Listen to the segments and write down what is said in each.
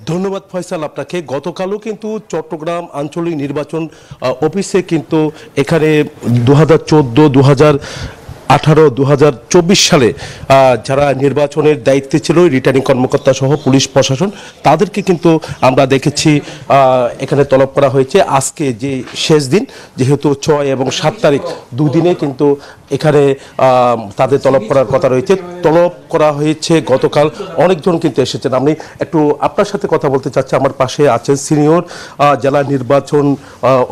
ধন্যবাদ ফয়সাল আপনাকে। গতকালও কিন্তু চট্টগ্রাম আঞ্চলিক নির্বাচন অফিসে কিন্তু এখানে 2014, 2018, 2024 সালে যারা নির্বাচনের দায়িত্বে ছিল রিটার্নিং কর্মকর্তা সহ পুলিশ প্রশাসন, তাদেরকে কিন্তু আমরা দেখেছি এখানে তলব করা হয়েছে। আজকে যে শেষ দিন, যেহেতু 6 এবং 7 তারিখ দুদিনে কিন্তু এখানে তাদের তলব করার কথা রয়েছে। তলব করা হয়েছে গতকাল, অনেকজন কিন্তু এসেছেন। আমি একটু আপনার সাথে কথা বলতে চাচ্ছি। আমার পাশে আছেন সিনিয়র জেলা নির্বাচন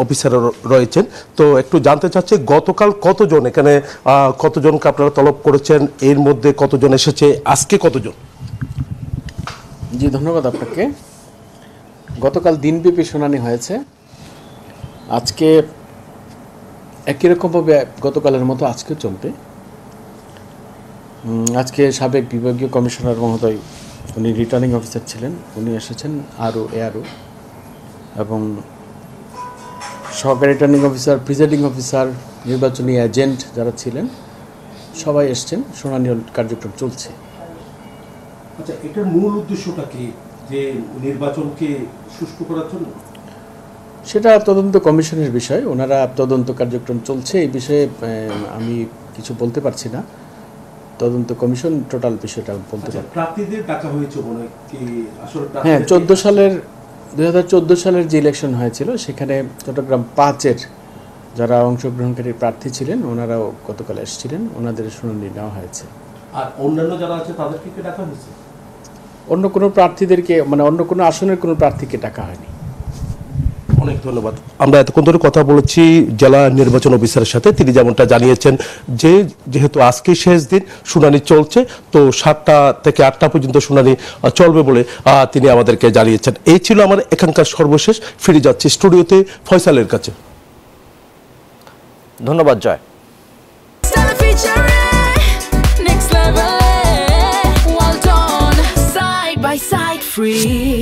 অফিসার রয়েছেন। তো একটু জানতে চাচ্ছি গতকাল কতজন এখানে, কতজনকে আপনারা তলব করেছেন, এর মধ্যে কতজন এসেছে, আজকে কতজন? জি, ধন্যবাদ আপনাকে। গতকাল দিনব্যাপী শুনানি হয়েছে। আজকে একই রকমভাবে গতকালের মতো আজকে চলবে। আজকে সাবেক বিভাগীয় কমিশনার মহোদয়, উনি রিটার্নিং অফিসার ছিলেন, উনি এসেছেন, আরও এবং সহকারী রিটার্নিং অফিসার, প্রিজাইডিং অফিসার, নির্বাচনী এজেন্ট যারা ছিলেন সবাই এসছেন। শুনানি কার্যক্রম চলছে। আচ্ছা, এটার মূল উদ্দেশ্যটা কি, যে নির্বাচনকে সুষ্ঠু করার জন্য? সেটা তদন্ত কমিশনের বিষয়, ওনারা তদন্ত কার্যক্রম চলছে। এই বিষয়ে আমি কিছু বলতে পারছি না। তদন্ত কমিশন টোটাল বিষয়টা বলতে পারে। প্রার্থীদের ডাকা হয়েছে মনে কি আসলে? হ্যাঁ, 2014 সালের যে ইলেকশন হয়েছিল সেখানে চট্টগ্রাম 5-এর যারা অংশগ্রহণকারী প্রার্থী ছিলেন ওনারাও গতকাল এসেছিলেন, ওনাদের শুনানি নেওয়া হয়েছে। আর অন্যান্য যারা আছে তাদেরকে কি ডাকা হয়েছে? অন্য কোনো প্রার্থীদেরকে, মানে অন্য কোনো আসনের কোনো প্রার্থীকে ডাকা হয়নি। অনেক ধন্যবাদ। আমরা এতক্ষণ ধরে কথা বলেছি জেলা নির্বাচন অফিসারের সাথে। তিনি যেমনটা জানিয়েছেন যে যেহেতু আজকে শেষ দিন, শুনানি চলছে, তো 7টা থেকে 8টা পর্যন্ত শুনানি চলবে বলে তিনি আমাদেরকে জানিয়েছেন। এই ছিল আমার এখানকার সর্বশেষ। ফিরে যাচ্ছি স্টুডিওতে ফয়সালের কাছে। ধন্যবাদ জয়। Well done, side by side, free.